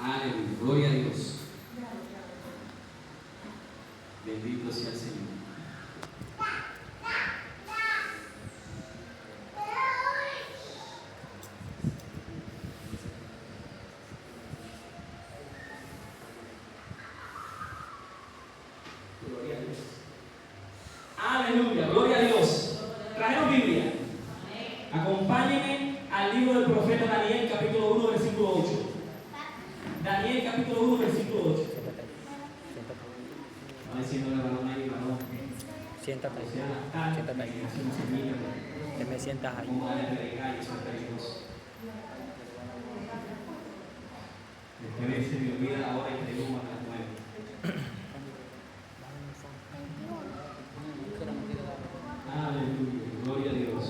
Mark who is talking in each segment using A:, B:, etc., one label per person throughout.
A: Aleluya, gloria a Dios. Bendito sea el Señor. Gloria a Dios. Aleluya, gloria a Dios. ¿Trajeron Biblia? Acompáñenme al libro del profeta Daniel, capítulo 1, versículo 8. Daniel, capítulo 1, versículo 8. A ver si no le van a ir, varón.
B: Siéntate ahí. Siéntate ahí. Te me sientas ahí.
A: Como a predicar y son peligrosos. Después se me olvida ahora y predico a las 9. Aleluya, gloria a Dios.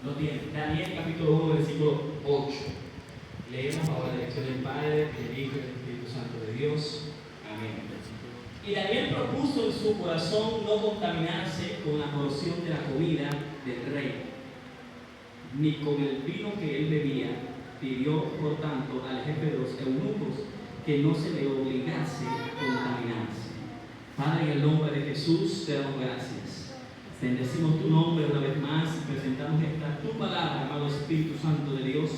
A: Lo tiene. Daniel capítulo 1, versículo 8. Leemos ahora la lección del Padre, del Hijo y del Espíritu Santo de Dios. Amén. Y Daniel propuso en su corazón no contaminarse con la porción de la comida del rey, ni con el vino que él bebía. Pidió, por tanto, al jefe de los eunucos que no se le obligase a contaminarse. Padre, en el nombre de Jesús, te damos gracias. Bendecimos tu nombre una vez más y presentamos esta tu palabra, amado Espíritu Santo de Dios,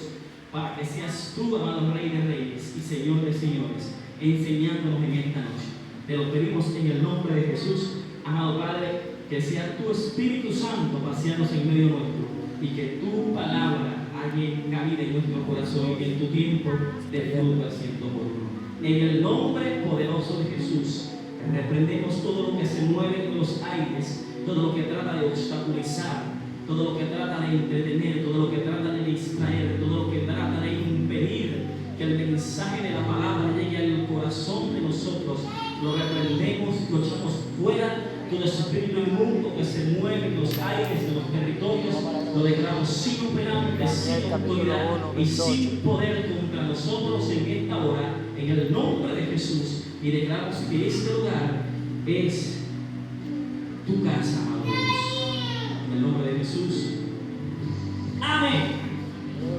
A: para que seas tú, amado Rey de Reyes y Señor de Señores, enseñándonos en esta noche. Te lo pedimos en el nombre de Jesús, amado Padre, que sea tu Espíritu Santo paseándose en medio nuestro y que tu palabra halle cabida en nuestro corazón y que en tu tiempo dé fruto al 100%. En el nombre poderoso de Jesús, reprendemos todo lo que se mueve en los aires, todo lo que trata de obstaculizar, todo lo que trata de entretener, todo lo que trata de distraer, todo lo que trata de impedir que el mensaje de la palabra llegue al corazón de nosotros. Lo reprendemos, lo echamos fuera. Todo espíritu inmundo que se mueve en los aires, en los territorios, lo declaramos sin operante, sin autoridad y sin poder contra nosotros en esta hora, en el nombre de Jesús. Y declaramos que este lugar es tu casa, amado Dios. En el nombre de Jesús. Amén.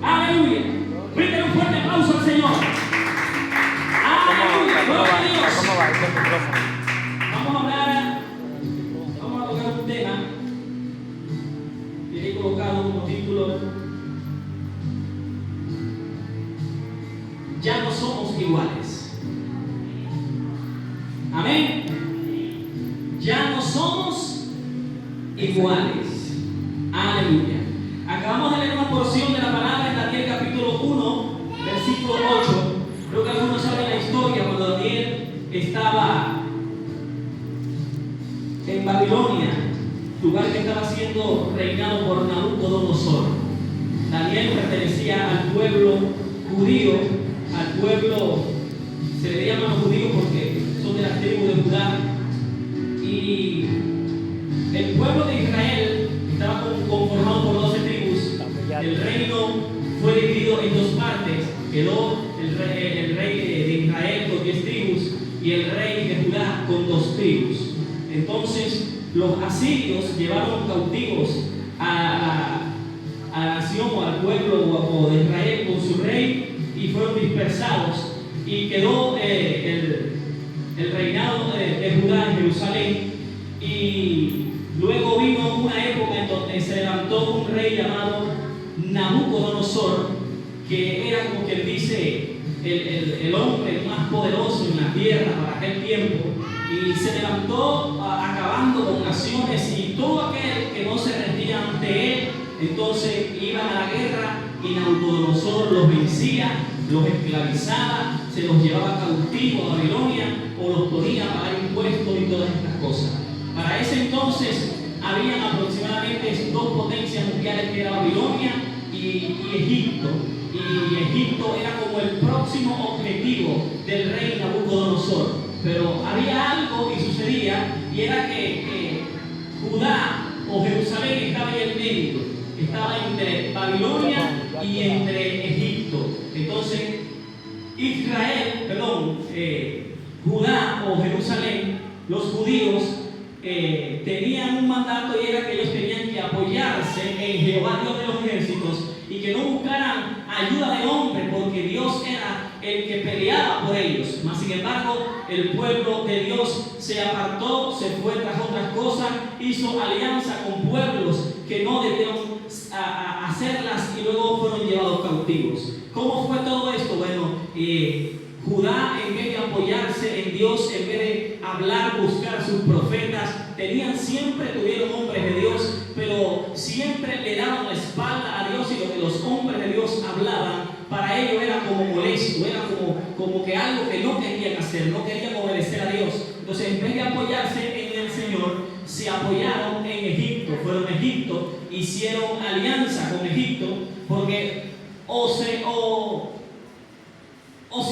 A: Aleluya. Bríndale un fuerte aplauso al Señor. Aleluya. Gloria a Dios.
B: ¿Cómo va? Este micrófono.
A: Vamos a hablar, vamos a tocar un tema que he colocado como título: ya no somos iguales. Amén. Ya no somos iguales. Aleluya. Acabamos de leer una porción de la palabra en Daniel capítulo 1, versículo 8. Creo que algunos saben la historia cuando Daniel estaba en Babilonia, lugar que estaba siendo reinado por Nabucodonosor. Daniel pertenecía al pueblo judío, al pueblo, se le llama los judíos porque son de la tribu de Judá, y el pueblo de Israel estaba conformado por 12 tribus. El reino fue dividido en dos partes. Quedó el rey de Israel con 10 tribus y el rey de Judá con 2 tribus. Entonces los asirios llevaron cautivos a la nación o al pueblo de Israel con su rey y fueron dispersados, y quedó el reinado de Judá en Jerusalén. Y luego vino una época en donde se levantó un rey llamado Nabucodonosor, que era, como quien dice, el hombre más poderoso en la tierra para aquel tiempo, y se levantó acabando con naciones, y todo aquel que no se rendía ante él, entonces iban a la guerra y Nabucodonosor los vencía, los esclavizaba, se los llevaba cautivos a Babilonia o los ponía a pagar impuestos y todas estas cosas. Para ese entonces habían aproximadamente 2 potencias mundiales, que era Babilonia y Egipto. Y Egipto era como el próximo objetivo del rey Nabucodonosor. Pero había algo que sucedía, y era que Judá o Jerusalén estaba en el medio, estaba entre Babilonia y entre Egipto. Entonces Judá o Jerusalén, los judíos, tenían un mandato y era que ellos tenían que apoyarse en Jehová, Dios de los ejércitos, y que no buscaran ayuda de hombre, porque Dios era el que peleaba por ellos. Mas sin embargo, el pueblo de Dios se apartó, se fue tras otras cosas, hizo alianza con pueblos que no debieron hacerlas y luego fueron llevados cautivos. ¿Cómo fue todo esto? Bueno, Judá, en vez de apoyarse en Dios, en vez de hablar, buscar sus profetas, tuvieron hombres de Dios, pero siempre le daban la espalda a Dios, y lo que los hombres de Dios hablaban, para ellos era como molesto, era como que algo que no querían hacer, no querían obedecer a Dios. Entonces, en vez de apoyarse en el Señor, se apoyaron en Egipto, fueron a Egipto, hicieron alianza con Egipto, porque o se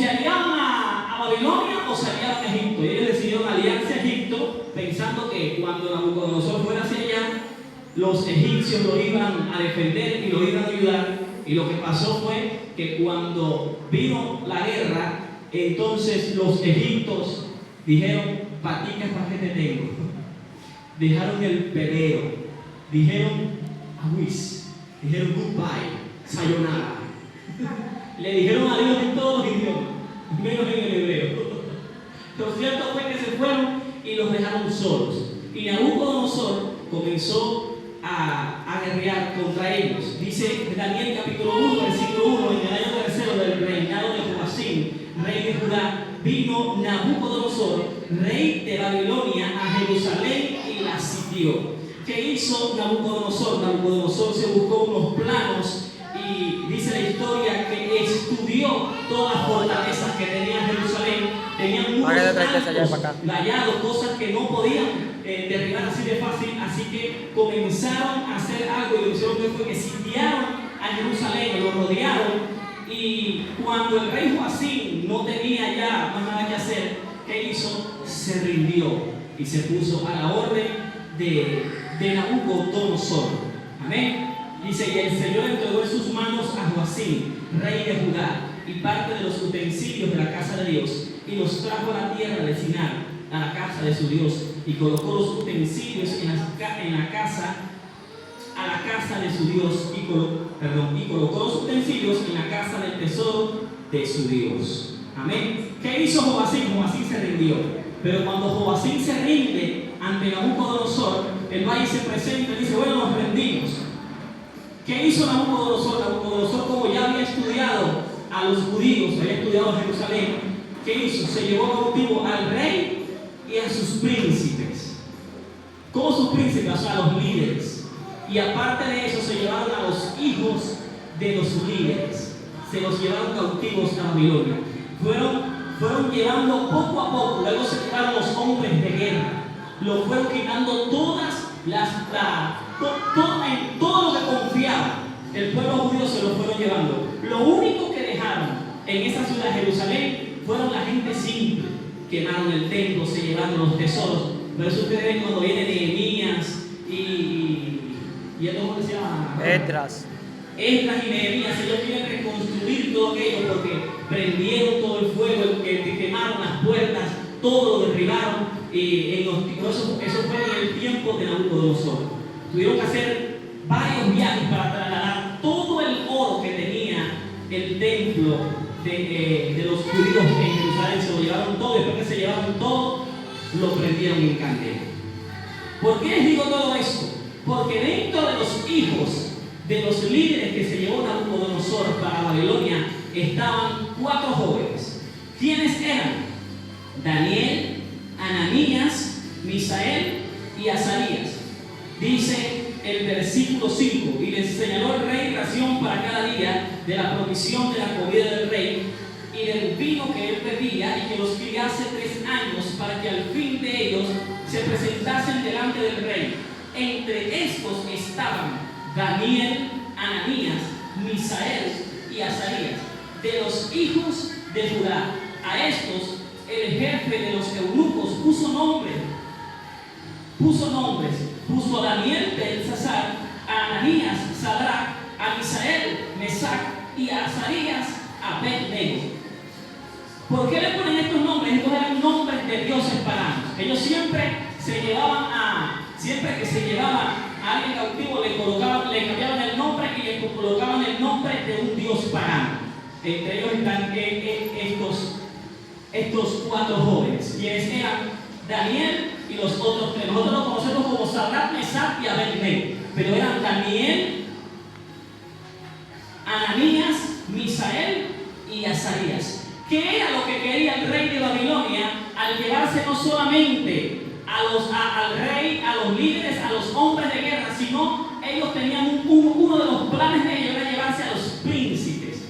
A: aliaban a Babilonia o se aliaban a Egipto. Y ellos decidieron aliarse a Egipto, pensando que cuando Nabucodonosor fuera hacia allá, los egipcios lo iban a defender y lo iban a ayudar. Y lo que pasó fue que cuando vino la guerra, entonces los egipcios dijeron: paticas, ¿para qué te tengo? Dejaron el peleo, dijeron aguis, dijeron goodbye, sayonara. Le dijeron adiós en todos los idiomas, menos en el hebreo. Lo cierto fue que se fueron y los dejaron solos. Y Nabucodonosor comenzó a guerrear contra ellos. Dice Daniel capítulo 1, versículo 1: en el año tercero del reinado de Joacim, rey de Judá, vino Nabucodonosor, rey de Babilonia, a Jerusalén y la sitió. ¿Qué hizo Nabucodonosor? Nabucodonosor se buscó unos planos y dice la historia que estudió todas las fortalezas que tenía Jerusalén. Tenían muchos vallados, cosas que no podían derribar así de fácil, así que comenzaron a hacer algo, y lo que hicieron fue que sitiaron a Jerusalén, lo rodearon. Y cuando el rey Joacim no tenía ya más nada que hacer, ¿qué hizo? Se rindió y se puso a la orden de Nabucodonosor. Amén. Dice: y el Señor entregó en sus manos a Joacim, rey de Judá, y parte de los utensilios de la casa de Dios, y los trajo a la tierra de Sinar, a la casa de su Dios, y colocó los utensilios en la casa de su Dios, y colocó los utensilios en la casa del tesoro de su Dios. Amén. ¿Qué hizo Joacim? Joacim se rindió. Pero cuando Joacim se rinde ante Nabucodonosor, el va y se presenta y dice: bueno, nos rendimos. ¿Qué hizo Nabucodonosor? Nabucodonosor, como ya había estudiado a los judíos, había estudiado a Jerusalén, ¿qué hizo? Se llevó cautivo al rey y a sus príncipes. ¿Cómo sus príncipes? O sea, a los líderes. Y aparte de eso, se llevaron a los hijos de los líderes. Se los llevaron cautivos a Babilonia. Fueron llevando poco a poco. Luego se quedaron los hombres de guerra. Lo fueron quitando en todo lo que confiaba. El pueblo judío se lo fueron llevando. Lo único que dejaron en esa ciudad de Jerusalén fueron la gente simple. Quemaron el templo, se llevaron los tesoros. Pero eso ustedes ven cuando viene Nehemías y ¿cómo se llama? Esdras y Nehemías. Ellos quieren reconstruir todo aquello porque prendieron todo el fuego, quemaron las puertas, todo lo derribaron. Eso fue en el tiempo de Nabucodonosor. Tuvieron que hacer varios viajes para trasladar todo el oro que tenía el templo de los judíos en Jerusalén. Se lo llevaron todo, y después que se llevaron todo, lo prendieron en candela. ¿Por qué les digo todo esto? Porque dentro de los hijos de los líderes que se llevó Nabucodonosor para Babilonia estaban 4 jóvenes. ¿Quiénes eran? Daniel, Ananías, Misael y Azarías. Dice el versículo 5: y les señaló el rey ración para cada día de la provisión de la comida del rey y del vino que él pedía, y que los criase 3 años, para que al fin de ellos se presentasen delante del rey. Entre estos estaban Daniel, Ananías, Misael y Azarías, de los hijos de Judá. A estos el jefe de los eunucos puso nombres. Puso a Daniel, Belsasar, a Ananías, Sadrach, a Misael, Mesac, y a Azarías, Abed-nego. ¿Por qué le ponen estos nombres? Estos eran nombres de dioses paganos. Ellos siempre siempre que se llevaba a alguien cautivo, le cambiaban el nombre y le colocaban el nombre de un dios pagano. Entre ellos están estos 4 jóvenes, quienes eran Daniel y los otros 3. Nosotros los conocemos como Sadrach, Mesach y Abednego, pero eran Daniel, Ananías, Misael y Azarías. ¿Qué era lo que quería el rey de Babilonia al llevarse no solamente al rey, a los líderes, a los hombres de guerra, sino ellos tenían uno de los planes de ellos era llevarse a los príncipes?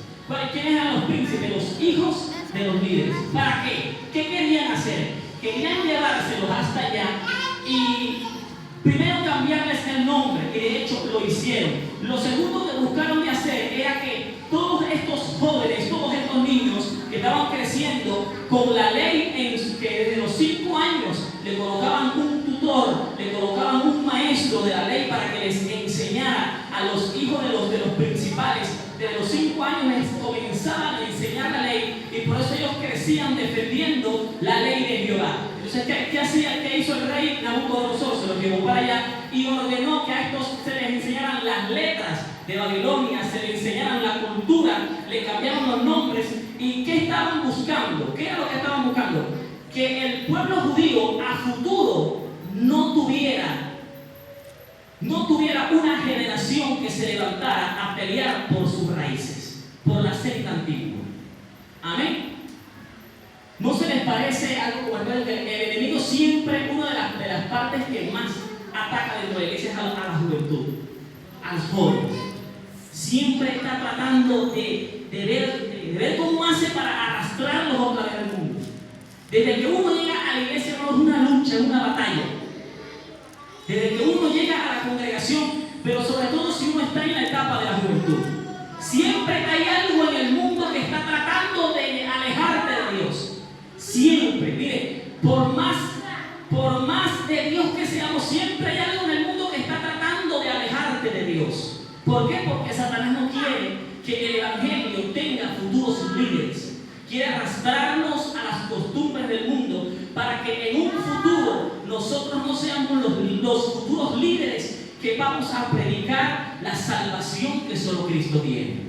A: ¿Quiénes eran los príncipes? Los hijos de los líderes. ¿Para qué? ¿Qué querían hacer? Querían llevárselos hasta allá y primero cambiarles el nombre, que de hecho lo hicieron. Lo segundo que buscaron de hacer era que todos estos jóvenes, todos estos niños que estaban creciendo con la ley que desde los 5 años le colocaban un tutor, le colocaban un maestro de la ley para que les enseñara a los hijos de los principales. Desde los 5 años les comenzaban a enseñar la ley y por eso ellos crecían defendiendo la ley de Jehová. Entonces, ¿qué hizo el rey Nabucodonosor? Se los llevó para allá y ordenó que a estos se les enseñaran las letras de Babilonia, se les enseñaran la cultura, le cambiaron los nombres. ¿Y qué estaban buscando? ¿Qué era lo que estaban buscando? Que el pueblo judío a futuro no tuviera una generación que se levantara a pelear por sus raíces, por la secta antigua. Amén. ¿No se les parece algo como el enemigo siempre, una de las partes que más ataca dentro de la iglesia es a la juventud, a los jóvenes? Siempre está tratando de ver cómo hace para arrastrarlos otra vez al mundo. Desde que uno llega a la iglesia no es una lucha, es una batalla. Desde que uno llega a la congregación, pero sobre todo si uno está en la etapa de la juventud, siempre hay algo en el mundo que está tratando de alejarte de Dios. Siempre, mire, por más de Dios que seamos, siempre hay algo en el mundo que está tratando de alejarte de Dios. ¿Por qué? Porque Satanás no quiere que el evangelio tenga futuros líderes. Quiere arrastrarnos a las costumbres del mundo para que en un futuro nosotros no seamos los futuros líderes que vamos a predicar la salvación que solo Cristo tiene.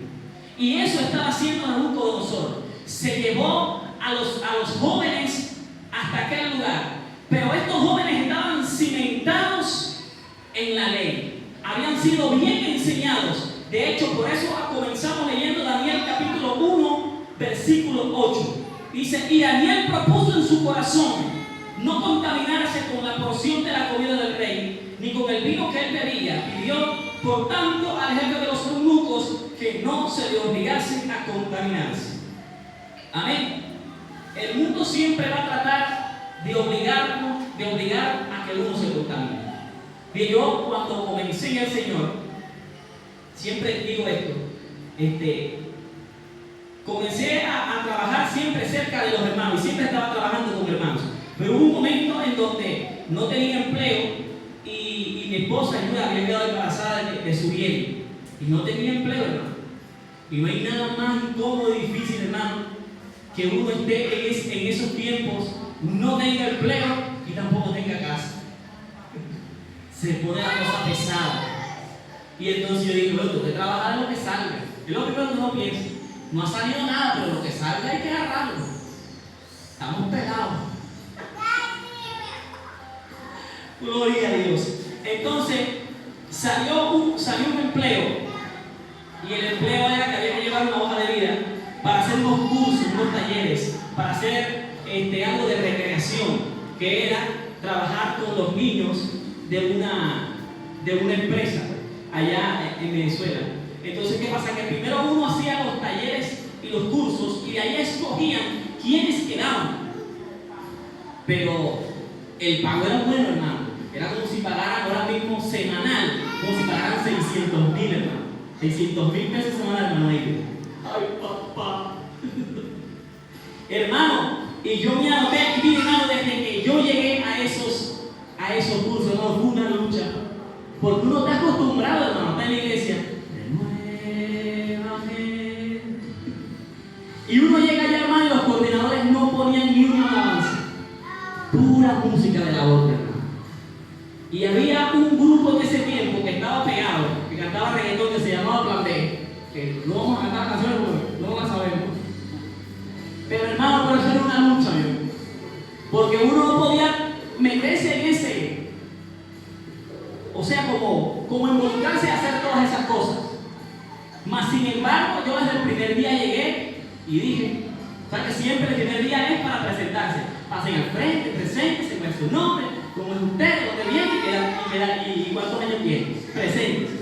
A: Y eso estaba haciendo Nabucodonosor. Se llevó a los jóvenes hasta aquel lugar, pero estos jóvenes estaban cimentados en la ley, habían sido bien enseñados. De hecho, por eso comenzamos leyendo Daniel capítulo 1 versículo 8. Dice: y Daniel propuso en su corazón no contaminarse con la porción de la comida del rey, ni con el vino que él bebía. Pidió por tanto al jefe de los eunucos que no se le obligase a contaminarse. Amén. El mundo siempre va a tratar de obligar a que uno se contamine. Y yo, cuando comencé en el Señor, siempre digo esto, comencé a trabajar siempre cerca de los hermanos y siempre estaba trabajando con hermanos. Pero hubo un momento en donde no tenía empleo y mi esposa había quedado embarazada de su bien y no tenía empleo, hermano. Y no hay nada más incómodo y difícil, hermano, que uno esté en esos tiempos, no tenga empleo y tampoco tenga casa. Se pone la cosa pesada. Y entonces yo digo: bueno, tengo que trabajar en lo que salga. Es lo primero que uno piensa. No ha salido nada, pero lo que salga hay que agarrarlo. Estamos pegados. Gloria a Dios. Entonces salió un empleo. Y el empleo era que había que llevar una hoja de vida para hacer unos cursos, unos talleres, para hacer algo de recreación, que era trabajar con los niños de una empresa allá en Venezuela. Entonces, ¿qué pasa? Que primero uno hacía los talleres y los cursos y de ahí escogían quiénes quedaban. Pero el pago era bueno, hermano. Era como si pagaran ahora mismo semanal, como si pagaran 600,000, hermano. 600,000 pesos semanal, hermano. Ay, papá. Hermano, y yo me anoté aquí, hermano, desde que yo llegué a esos cursos, hermano, fue una lucha. Porque uno está acostumbrado, hermano, está en la iglesia. Y uno llega allá, hermano, y los coordinadores no ponían ni una alabanza. Pura música de la boca, hermano. Y había un grupo en ese tiempo que estaba pegado, que cantaba reggaetón, que se llamaba Plan B, que no vamos a cantar canciones porque no las sabemos. Pero hermano, por eso era una lucha, ¿no? Porque uno no podía meterse en ese, o sea, como involucrarse a hacer todas esas cosas. Mas sin embargo, yo desde el primer día llegué y dije, o sea que siempre el primer día es para presentarse. Pasen al frente, preséntense, con su nombre, como es usted, donde viene y cuántos años tiene. Preséntense.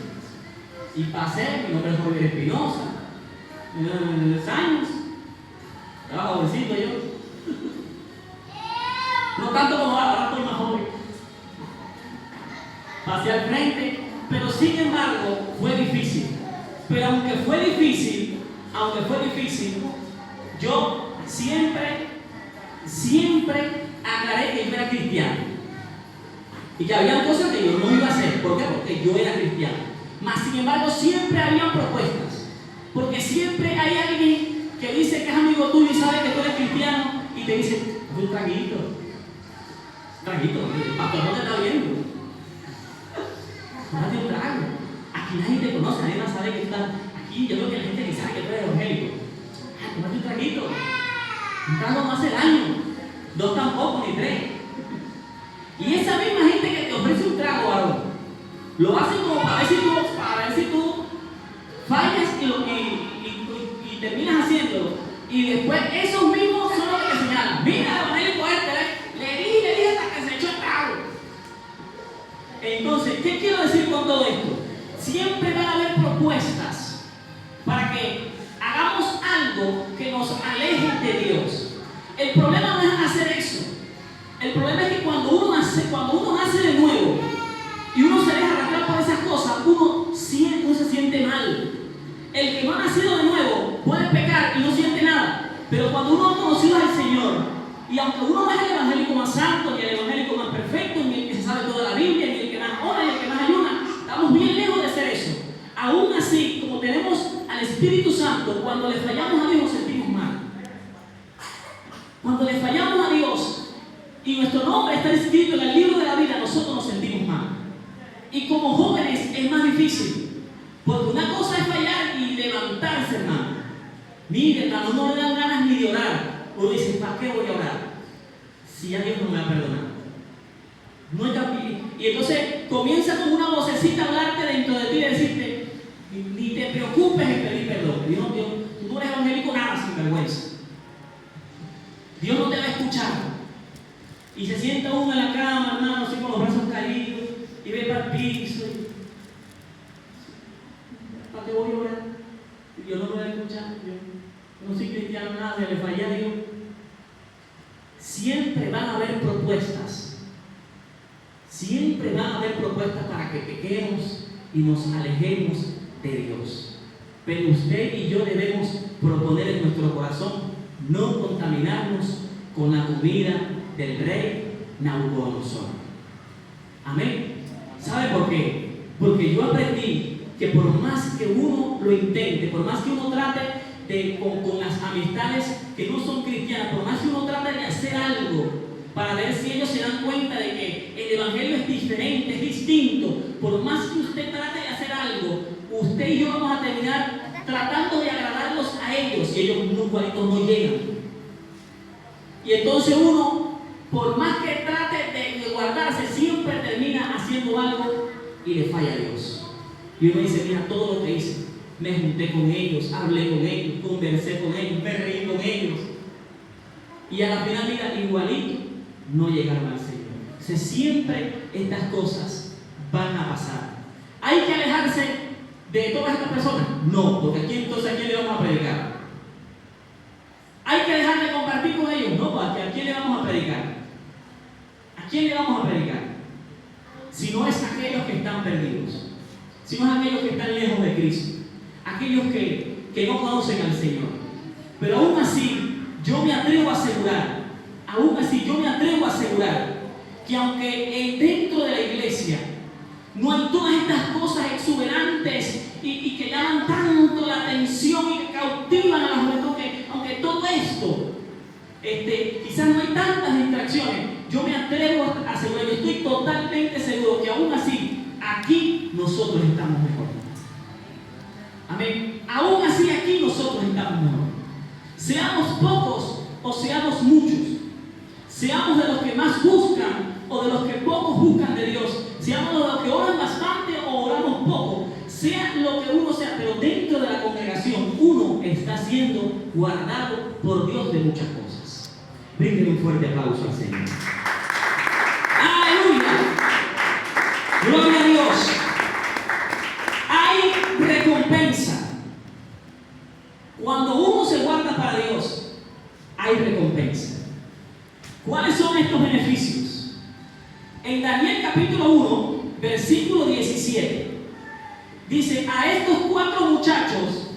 A: Y pasé, mi nombre es Javier Espinosa, 10 años, estaba jovencito yo. No tanto como ahora estoy más joven. Pasé al frente, pero sin embargo fue difícil. Pero aunque fue difícil, yo siempre aclaré que yo era cristiano. Y que había cosas que yo no iba a hacer. ¿Por qué? Porque yo era cristiano. Mas sin embargo siempre había propuestas. Porque siempre hay alguien que dice que es amigo tuyo y sabe que tú eres cristiano y te dice, un traguito, el pastor no te está viendo. Tómate un trago. Aquí nadie te conoce, nadie más sabe que tú estás aquí. Yo creo que la gente ni sabe que tú eres evangélico. Tómate un traguito. Un trago no hace daño. 2 tampoco, ni 3. Y esa misma gente que te ofrece un trago, varón, lo hacen como para ver si tú fallas y terminas haciéndolo. Y después esos mismos son los que te señalan. Mira, evangélico le dije hasta que se echó el trago. Entonces, ¿qué quiero decir con todo esto? Siempre van a haber propuestas para que hagamos algo que nos aleje de Dios. El problema no es hacer eso. El problema es que cuando uno nace de nuevo y uno se deja arrastrar por esas cosas, uno se siente mal. El que no ha nacido de nuevo puede pecar y no siente nada. Pero cuando uno ha conocido al Señor, y aunque uno no es el evangélico más santo, ni el evangélico más perfecto, ni el que se sabe toda la Biblia, ni el que más ora, ni el que más ayuna, estamos bien lejos de ser eso. Aún así, como tenemos al Espíritu Santo, cuando le fallamos a Dios nos sentimos mal. Cuando le fallamos a Dios y nuestro nombre está escrito en el libro de la vida, nosotros nos sentimos mal. Y como jóvenes es más difícil, porque una cosa es fallar y levantarse, hermano. Mire, hermano, no le dan ganas ni de orar. Uno dice, ¿para qué voy a orar? Si ya Dios no me va a perdonar. No hay. Y entonces comienza con una vocecita a hablarte dentro de ti y decirte, ni te preocupes en pedir perdón. Dios, tú no eres evangélico nada sin vergüenza. Dios no te va a escuchar. Y se sienta uno en la cama, hermano, así con los brazos caídos, y ve para el piso. ¿Para qué voy a orar? Dios no me va a escuchar. Yo no soy cristiano nada, le fallé a Dios. Siempre van a haber propuestas. Siempre van a haber propuestas para que pequemos y nos alejemos de Dios. Pero usted y yo debemos proponer en nuestro corazón no contaminarnos con la comida del rey Nabucodonosor. Amén. ¿Sabe por qué? Porque yo aprendí que por más que uno lo intente, por más que uno trate con las amistades que no son cristianas, por más que uno trate de hacer algo para ver si ellos se dan cuenta de que el evangelio es diferente, es distinto, por más que usted trate de hacer algo, usted y yo vamos a terminar tratando de agradarlos a ellos y ellos igualitos no llegan. Y entonces uno, por más que trate de guardarse, siempre termina haciendo algo y le falla a Dios. Y uno dice, mira todo lo que hice. Me junté con ellos, hablé con ellos, conversé con ellos, me reí con ellos. Y a la final, mira, igualito, no llegaron al Señor. Entonces, siempre estas cosas van a pasar. ¿Hay que alejarse de todas estas personas? No, porque aquí entonces ¿a quién le vamos a predicar? ¿Hay que dejar de compartir con ellos? No, porque ¿a quién le vamos a predicar? ¿A quién le vamos a predicar? Si no es a aquellos que están perdidos, si no es a aquellos que están lejos de Cristo, aquellos que no conocen al Señor. Pero aún así, yo me atrevo a asegurar, que aunque dentro de la iglesia no hay todas estas cosas exuberantes y que llaman tanto la atención y que cautivan a la juventud, que aunque todo esto, quizás no hay tantas distracciones, yo me atrevo a asegurar, yo estoy totalmente seguro aún así, aquí nosotros estamos mejor. Amén. Aún así, aquí nosotros estamos mejor. Seamos pocos o seamos muchos. Seamos de los que más buscan o de los que pocos buscan de Dios. Seamos de los que oran bastante o oramos poco. Sea lo que uno sea, pero dentro de la congregación uno está siendo guardado por Dios de muchas cosas. Bríndele un fuerte aplauso al Señor. ¡Aleluya! ¡Gloria a Dios! Hay recompensa. Cuando uno se guarda para Dios, hay recompensa. ¿Cuáles son estos beneficios? En Daniel capítulo 1, versículo 17. Dice, a estos 4 muchachos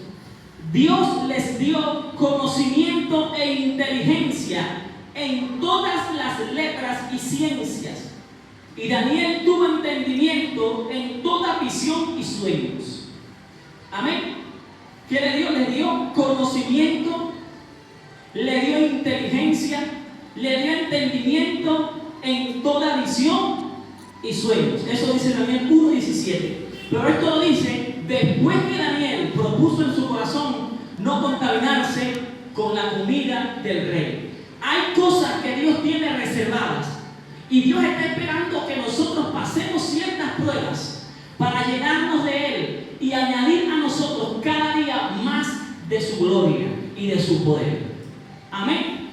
A: Dios les dio conocimiento e inteligencia en todas las letras y ciencias. Y Daniel tuvo entendimiento en toda visión y sueños. Amén. ¿Qué le dio? Le dio conocimiento, le dio inteligencia, le dio entendimiento en toda visión y sueños. Eso dice Daniel 1:17. Pero esto lo dice después que Daniel propuso en su corazón no contaminarse con la comida del rey. Hay cosas que Dios tiene reservadas y Dios está esperando que nosotros pasemos ciertas pruebas para llenarnos de Él y añadir a nosotros cada día más de su gloria y de su poder. Amén.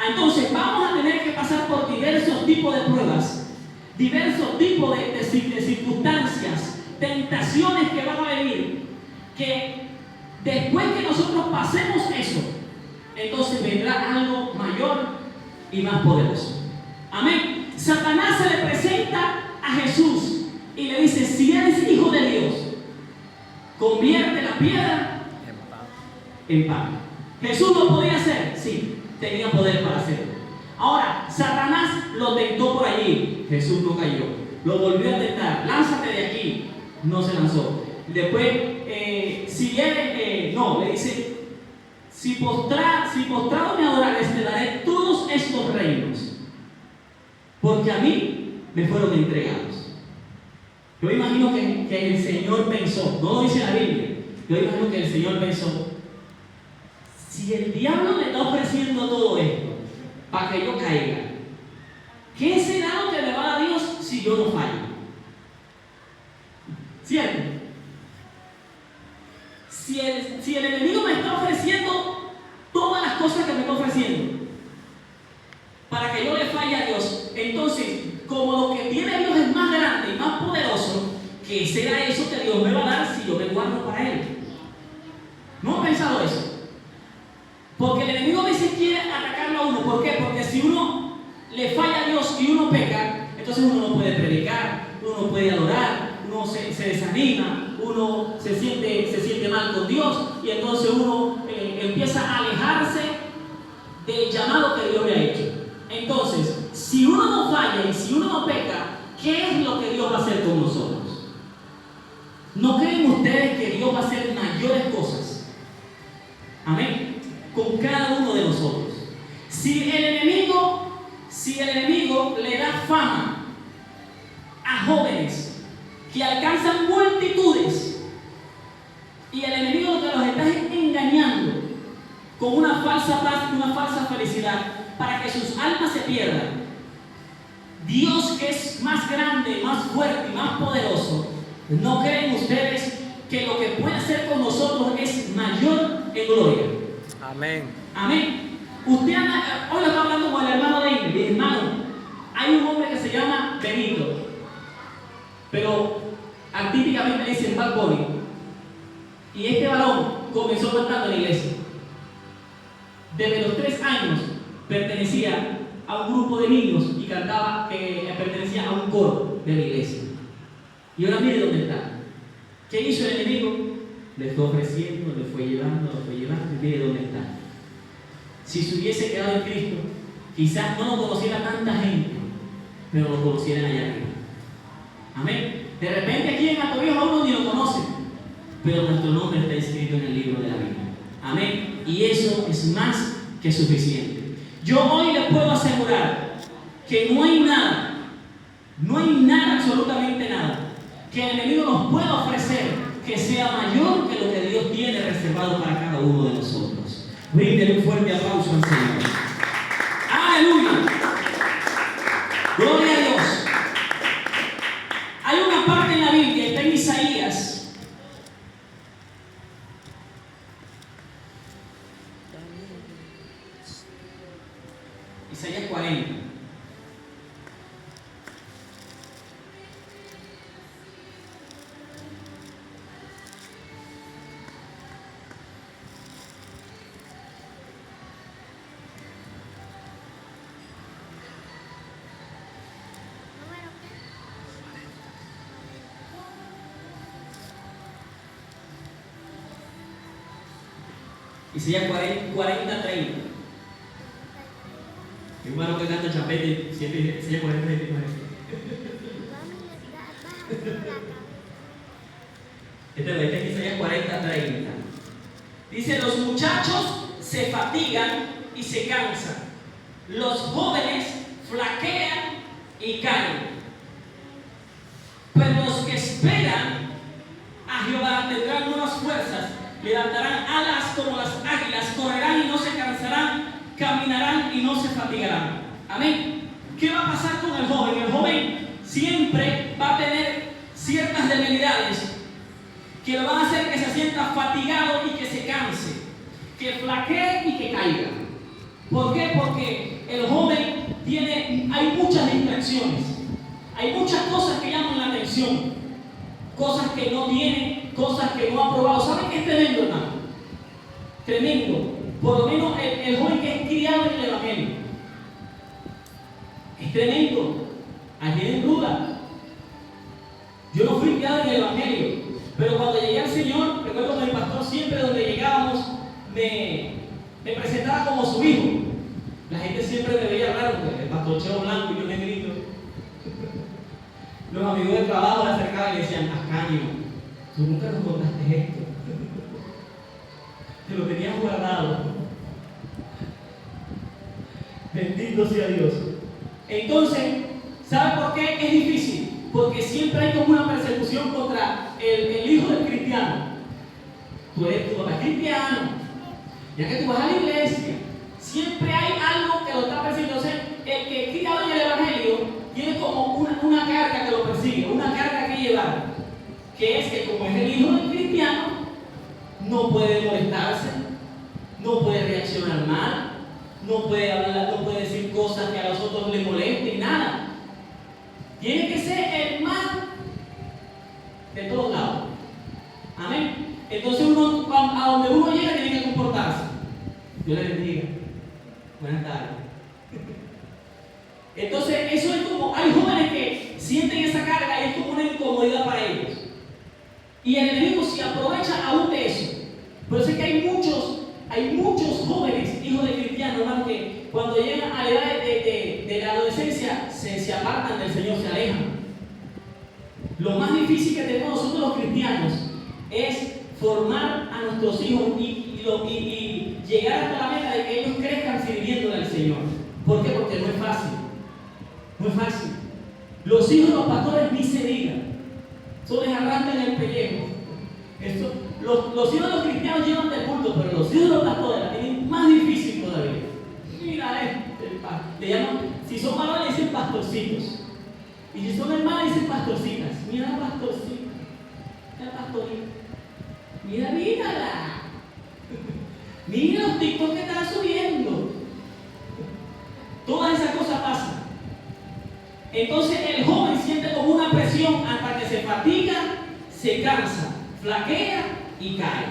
A: Entonces vamos a tener que pasar por diversos tipos de pruebas, diversos tipos de circunstancias, tentaciones que van a venir, que después que nosotros pasemos eso, entonces vendrá algo mayor y más poderoso. Amén. Satanás se le presenta a Jesús y le dice, si eres hijo de Dios, convierte la piedra en pan. Jesús lo podía hacer, sí, tenía poder para hacerlo. Ahora, Satanás lo tentó por allí, Jesús no cayó, lo volvió a tentar, lánzate de aquí, no se lanzó. Después, le dice, si postrado me adorares, te daré todos estos reinos, porque a mí me fueron entregados. Yo imagino que el Señor pensó, no lo dice la Biblia, yo imagino que el Señor pensó, si el diablo me está ofreciendo todo esto para que yo caiga, ¿qué será lo que le va a dar Dios si yo no fallo? ¿Cierto? Si el enemigo me está ofreciendo todas las cosas que me está ofreciendo para que yo le falle a Dios, entonces, como lo que tiene Dios es más grande y más poderoso, ¿qué será eso que Dios me va a dar si yo me guardo para Él? ¿No han pensado eso? Porque el enemigo a veces quiere atacarlo a uno. ¿Por qué? Porque si uno le falla a Dios y uno peca, entonces uno no puede predicar, uno no puede adorar, uno se desanima, uno se siente mal con Dios y entonces uno empieza a alejarse del llamado que Dios le ha hecho. Entonces, si uno no falla y si uno no peca, ¿qué es lo que Dios va a hacer con nosotros? ¿No creen ustedes que Dios va a hacer mayores cosas? Amén. Con cada uno de nosotros. Si el enemigo le da fama a jóvenes que alcanzan multitudes y el enemigo lo que los está engañando con una falsa paz y una falsa felicidad para que sus almas se pierdan, Dios, que es más grande, más fuerte y más poderoso, ¿no creen ustedes que lo que puede hacer con nosotros es mayor en gloria?
B: Amén.
A: Amén. Usted anda, hoy lo está hablando con el hermano David. Mi hermano, hay un hombre que se llama Benito, pero artísticamente le dicen Bad Bunny. Y este varón comenzó cantando en la iglesia. Desde los 3 años pertenecía a un grupo de niños y cantaba, que pertenecía a un coro de la iglesia. Y ahora mire dónde está. ¿Qué hizo el enemigo? Le fue ofreciendo, le fue llevando, y mire dónde está. Si se hubiese quedado en Cristo, quizás no lo conociera tanta gente, pero lo conocieran allá arriba. Amén. De repente aquí en Atovíos a uno ni lo conocen, pero nuestro nombre está escrito en el libro de la Biblia. Amén. Y eso es más que suficiente. Yo hoy les puedo asegurar que no hay nada No hay nada, absolutamente nada, que el enemigo nos pueda ofrecer que sea mayor que lo que Dios tiene reservado para cada uno de nosotros. Bríndele un fuerte aplauso al Señor. ¡Aleluya! ¡Gloria a Dios! Hay una parte en la Biblia, está en Isaías. Isaías 40. Isaías 40:30. Hermano que canta chapete, siempre Isaías 40:30. Este es Isaías 40:30. Dice: los muchachos se fatigan y se cansan, los jóvenes flaquean y caen, pero los que esperan a Jehová tendrán nuevas fuerzas, levantarán alas como las águilas, correrán y no se cansarán, caminarán y no se fatigarán. Amén. ¿Qué va a pasar con el joven? El joven siempre va a tener ciertas debilidades que lo van a hacer que se sienta fatigado y que se canse, que flaquee y que caiga. ¿Por qué? Porque el joven hay muchas distracciones, hay muchas cosas que llaman la atención, cosas que no tiene, cosas que no ha probado. ¿Saben qué es tremendo, hermano? Tremendo. Por lo menos el joven que es criado en el Evangelio. Es tremendo. Aquí en duda. Yo no fui criado en el Evangelio, pero cuando llegué al Señor, recuerdo que el pastor siempre donde llegábamos me presentaba como su hijo. La gente siempre me veía raro, porque el pastor Cheo blanco y yo negrito. Los amigos de trabajo le acercaban y le decían: Ascanio, tú nunca nos contaste esto. Te lo tenías guardado. Bendito sea Dios. Entonces, ¿sabe por qué es difícil? Porque siempre hay como una persecución contra el hijo del cristiano. Tu papá es cristiano, ya que tú vas a la iglesia, siempre hay algo que lo está persiguiendo. Entonces, el que es criado en el Evangelio tiene como una carga que lo persigue, una carga que llevar, que es que como es el hijo del cristiano, no puede molestarse, no puede reaccionar mal, no puede hablar, no puede decir cosas que a los otros le molesten, nada. Tiene que ser el más de todos lados. Amén. Entonces a donde uno llega tiene que comportarse. Dios le bendiga. Buenas tardes. Entonces eso es como, hay jóvenes que sienten esa carga y es como una incomodidad para ellos. Y el enemigo se aprovecha aún de eso. Por eso es que hay muchos jóvenes, hijos de cristianos, hermano, que cuando llegan a la edad de la adolescencia se apartan del Señor, se alejan. Lo más difícil que tenemos nosotros los cristianos es formar a nuestros hijos y llegar hasta la meta de que ellos crezcan sirviéndole al Señor. ¿Por qué? Porque no es fácil. No es fácil. Los hijos de los pastores ni se digan. Eso les arrancan el pellejo. Los hijos de los cristianos llevan del culto, pero los hijos de los pastores la tienen más difícil todavía. Mira le llaman, si son varones dicen pastorcitos. Y si son hermanas dicen pastorcitas. Mira la pastorcita. Mira la pastorita. Mírala. Mira los TikTok que están subiendo. Todas esas cosas pasan. Entonces el joven siente como una presión hasta que se fatiga, se cansa, flaquea y cae.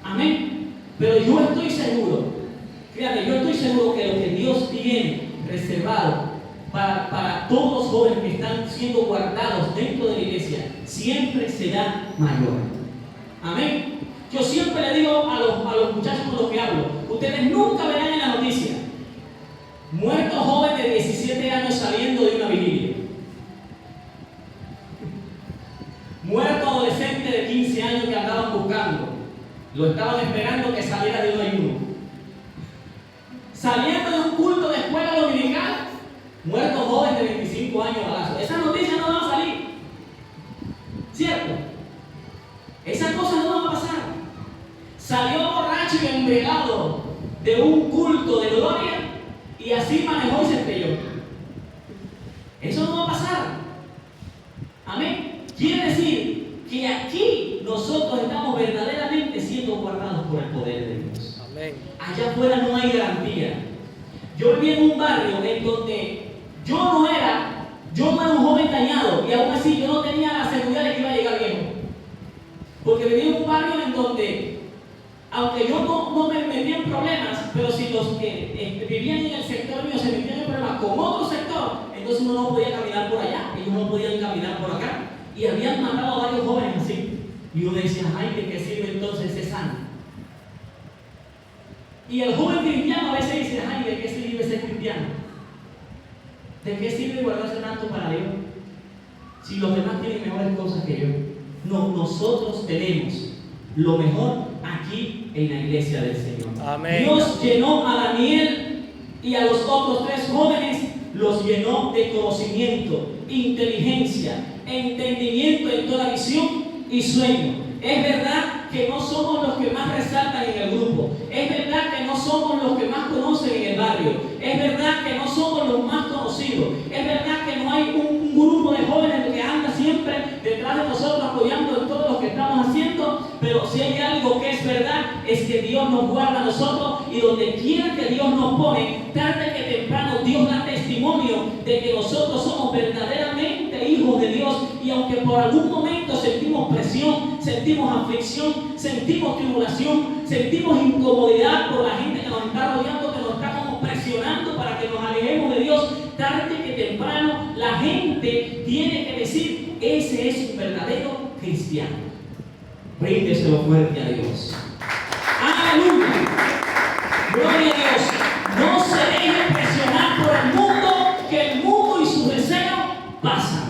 A: Amén. Pero yo estoy seguro, créanme, yo estoy seguro que lo que Dios tiene reservado para todos los jóvenes que están siendo guardados dentro de la iglesia siempre será mayor. Amén. Yo siempre le digo a los muchachos con los que hablo, ustedes nunca verán en la noticia muerto joven de 17 años saliendo de una vigilia, muerto adolescente de 15 años que andaban buscando, lo estaban esperando que saliera de un ayuno, saliendo de un culto de escuela dominical, muerto joven de 25 5 años balazo. Esas noticias no van a salir. ¿Cierto? Esas cosas no van a pasar. Salió borracho y embriagado de un culto de gloria y así manejó y se estrelló. Eso no va a pasar. Amén. Quiere decir que aquí nosotros estamos verdaderamente siendo guardados por el poder de Dios.
B: Amén.
A: Allá afuera no hay garantía. Yo viví en un barrio en donde yo no era un joven dañado y aún así yo no tenía la seguridad de que iba a llegar viejo. Porque viví en un barrio en donde, aunque yo no me metía en problemas, pero si los que vivían en el sector mío se metían en problemas con otro sector, entonces uno no podía caminar por allá, ellos no podían caminar por acá. Y habían matado a varios jóvenes así. Y uno decía, ay, ¿de qué sirve entonces ese sano? Y el joven cristiano a veces dice, ay, ¿de qué sirve ser cristiano? ¿De qué sirve guardarse tanto para Dios? Si los demás tienen mejores cosas que yo. No, nosotros tenemos lo mejor aquí en la iglesia del Señor.
B: Amén.
A: Dios llenó a Daniel y a los otros 3 jóvenes, los llenó de conocimiento, inteligencia, entendimiento en toda visión y sueño. Es verdad que no somos los que más resaltan en el grupo. Es verdad que no somos los que más conocen en el barrio. Es verdad que no somos los más conocidos. Es verdad que no hay un grupo de jóvenes que anda siempre detrás de nosotros apoyando en todo lo que estamos haciendo. Pero si hay algo que es verdad, es que Dios nos guarda a nosotros y donde quiera que Dios nos pone, tarde que temprano Dios da testimonio de que nosotros somos verdaderamente hijos de Dios. Y aunque por algún momento sentimos presión, sentimos aflicción, sentimos tribulación, sentimos incomodidad por la gente que nos está rodeando, que nos está como presionando para que nos alejemos de Dios, tarde que temprano la gente tiene que decir, ese es un verdadero cristiano. Bríndeselo fuerte a Dios. ¡Aleluya! ¡Gloria a Dios! No se deje presionar por el mundo, que el mundo y sus deseos pasan.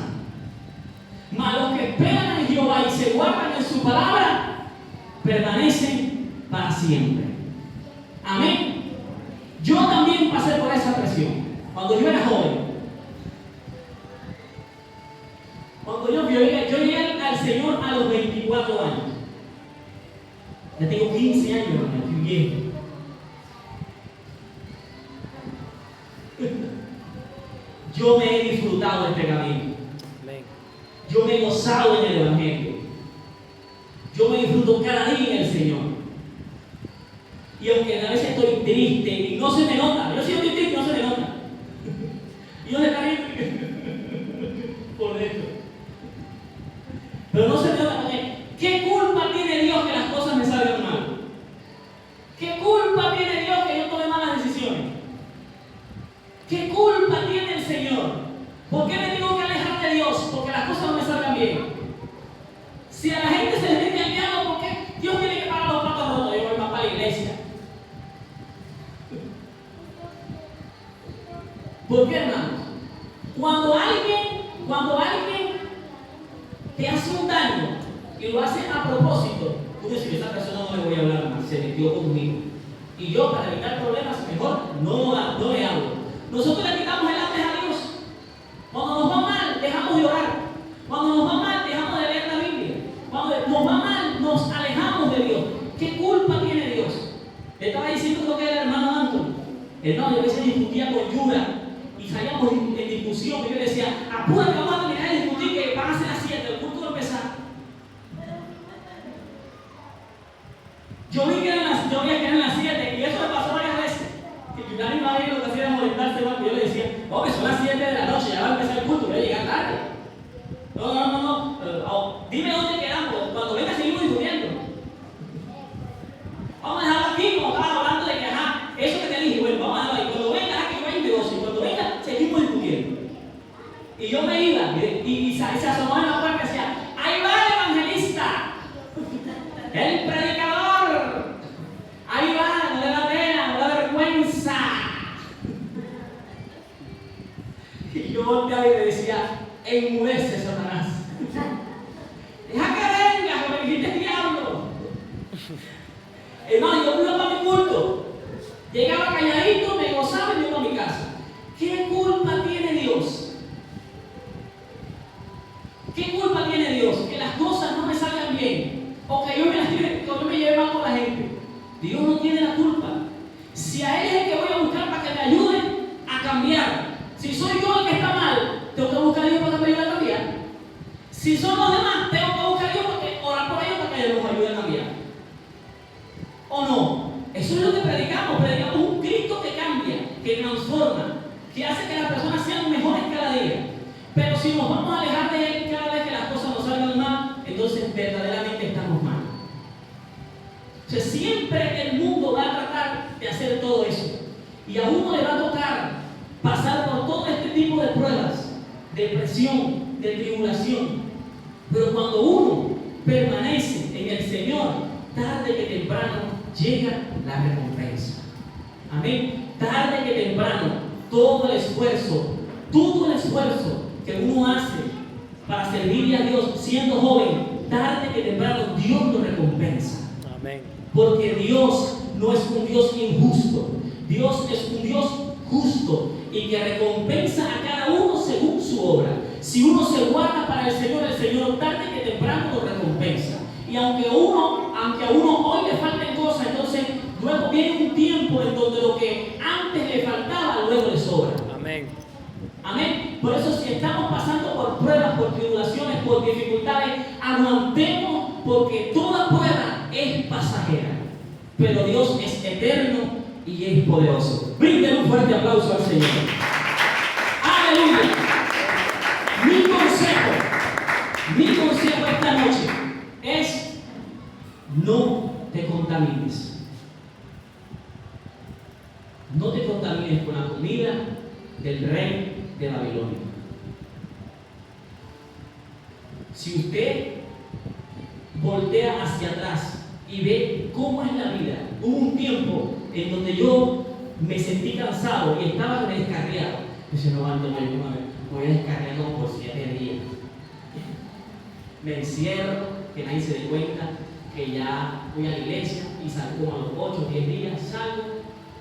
A: Mas los que esperan en Jehová y se guardan en su palabra, permanecen para siempre. Amén. Yo también pasé por esa presión cuando yo era joven. Cuando yo llegué al Señor a los 24 años. Ya tengo 15 años, hermano, estoy viejo. Yo me he disfrutado de este camino. Yo me he gozado en el Evangelio. Yo me disfruto cada día en el Señor. Y aunque a veces estoy triste y no se me nota, yo sí estoy triste y no se me nota. Y yo se está por dentro. Pero no se me nota porque ¿qué culpa tiene Dios que las cosas me salgan mal? ¿Qué culpa tiene Dios que yo tome malas decisiones? ¿Qué culpa tiene el Señor? ¿Por qué me tengo que alejar de Dios? Porque las cosas no me salgan bien. Si a la gente se le mete al diablo, ¿por qué Dios tiene que pagar los platos rotos? Yo voy más para la iglesia. ¿Por qué, hermanos? Cuando alguien te hace un daño y lo hace a propósito, tú dices, a esa persona no le voy a hablar más, se metió conmigo. Y yo, para evitar problemas, mejor no le hablo. Nosotros le quitamos el hambre a Dios. Cuando nos va mal, dejamos de orar. Cuando nos va mal, dejamos de leer la Biblia. Cuando nos va mal, nos alejamos de Dios. ¿Qué culpa tiene Dios? Le estaba diciendo lo que era el hermano Anthony. Hermano, yo a veces discutía con Yura y salíamos en discusión. Y yo le decía, apúrate, vamos a terminar de discutir que van a ser las 7, el culto va a empezar. Yo vi que eran las 7 y eso me pasó varias veces. Y Yura iba a ver lo que hacía era molestarse más. Yo le decía, oh, que son las 7 de la noche, ya va a empezar el culto, voy a llegar tarde. No. Dime dónde quedamos. Cuando venga seguimos discutiendo. Vamos a dejarlo aquí, como estaba hablando de que, eso que te dije, bueno, vamos a dejarlo ahí. Cuando venga aquí, vaya un negocio. Cuando venga, seguimos discutiendo. Y yo me iba, y se asomó en la puerta y decía, ahí va el evangelista, el predicador. Ahí va, no le da pena, no le da vergüenza. Y yo volteaba y le decía, enmudece, Satanás. Deja que venga, que me dijiste diablo. No, yo iba para mi culto. Llegaba calladito, me gozaba y me iba a mi casa. ¿Qué culpa tiene Dios Dios no tiene la culpa. Si a Él es el que voy a buscar para que me ayude a cambiar. Si soy yo el que está mal, tengo que buscar a Dios para que me ayude a cambiar. Si son los demás, tengo que buscar a Dios para que orar por ellos para que ellos nos ayuden a cambiar. ¿O no? Eso es lo que predicamos. Predicamos un Cristo que cambia, que transforma, que hace que las personas sean mejores cada día. Pero si nos vamos a alejar de Él cada vez que las cosas nos salgan mal, entonces verdaderamente estamos mal. O sea, siempre el mundo va a tratar de hacer todo eso. Y a uno le va a tocar pasar por todo este tipo de pruebas, de presión, de tribulación. Pero cuando uno permanece en el Señor, tarde que temprano llega la recompensa. Amén. Tarde que temprano, todo el esfuerzo que uno hace para servirle a Dios siendo joven, tarde que temprano Dios lo recompensa.
B: Amén.
A: Porque Dios no es un Dios injusto. Dios es un Dios justo y que recompensa a cada uno según su obra. Si uno se guarda para el Señor tarde que temprano lo recompensa. Y aunque a uno hoy le falten cosas, entonces luego viene un tiempo en donde lo que antes le faltaba, luego le sobra.
B: Amén.
A: Amén. Por eso si estamos pasando por pruebas, por tribulaciones, por dificultades, aguantemos, porque toda prueba es pasajera. Pero Dios es eterno y es poderoso. Brinden un fuerte aplauso al Señor. Aleluya. Mi consejo esta noche es: no te contamines. No te contamines con la comida del rey de Babilonia. Si usted voltea hacia atrás y ve cómo es la vida, hubo un tiempo en donde yo me sentí cansado y estaba descarriado. Dice, no, Antonio, me voy a descargar como por 7 días. Me encierro, que nadie se dé cuenta que ya voy a la iglesia y salgo como a los 8 o 10 días,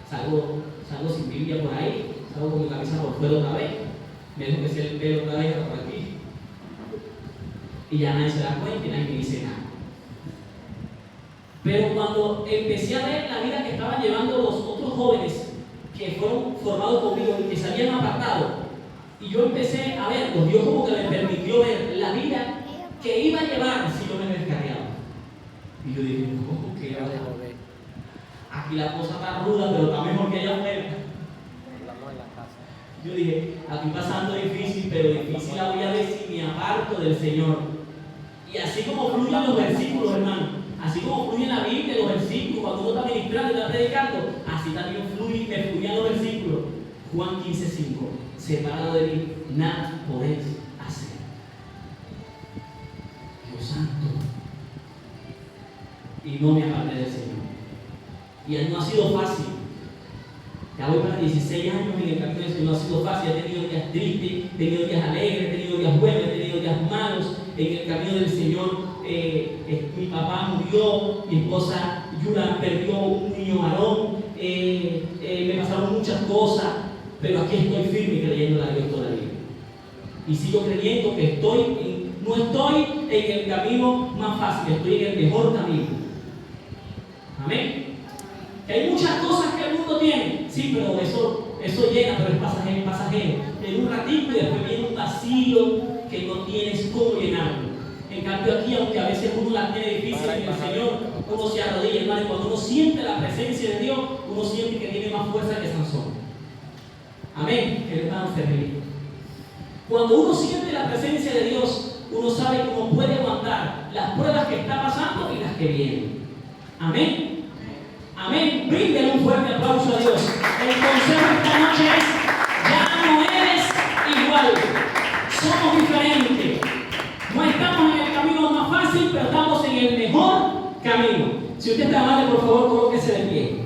A: salgo sin Biblia por ahí, salgo con mi camisa por fuera otra vez, me dejo que sea el pelo otra vez por aquí, y ya nadie se da cuenta y nadie me dice nada. Pero cuando empecé a ver la vida que estaban llevando los otros jóvenes que fueron formados conmigo y que se habían apartado, y yo empecé a ver, Dios como que me permitió ver la vida que iba a llevar si yo me descarriaba. Y yo dije, no, ¿qué va a dejar? Aquí la cosa está ruda, pero está mejor que allá afuera. Yo dije, aquí pasando difícil, pero difícil la voy a ver si me aparto del Señor. Y así como fluyen los versículos, hermano, así como fluye la Biblia, los versículos, cuando uno está ministrando y está predicando, así también me fluyen los versículos. Juan 15:5, separado de mí, nada podéis hacer. Dios santo. Y no me aparté del Señor. Y no ha sido fácil. Ya voy para 16 años en el camino del Señor. No ha sido fácil. He tenido días tristes, he tenido días alegres, he tenido días buenos, he tenido días malos. En el camino del Señor, mi papá murió, mi esposa Yura perdió un niño varón, me pasaron muchas cosas, pero aquí estoy firme creyendo a Dios todavía. Y sigo creyendo que no estoy en el camino más fácil, estoy en el mejor camino. Amén. Que hay muchas cosas que el mundo tiene, sí, pero eso llega, pero es pasajero. En un ratito y después viene un vacío que no tienes cómo llenarlo. En cambio aquí, aunque a veces uno la tiene difícil en el Señor, uno se arrodilla, hermano, y cuando uno siente la presencia de Dios, uno siente que tiene más fuerza que Sansón. Amén. Que el hermano se ríe. Cuando uno siente la presencia de Dios, uno sabe cómo puede aguantar las pruebas que está pasando y las que vienen. Amén. Amén. Bríndale un fuerte aplauso a Dios. El consejo esta noche es: ya no eres igual. Somos diferentes. No estamos en el camino más fácil, pero estamos en el mejor camino. Si usted está amable, por favor, colóquese de pie.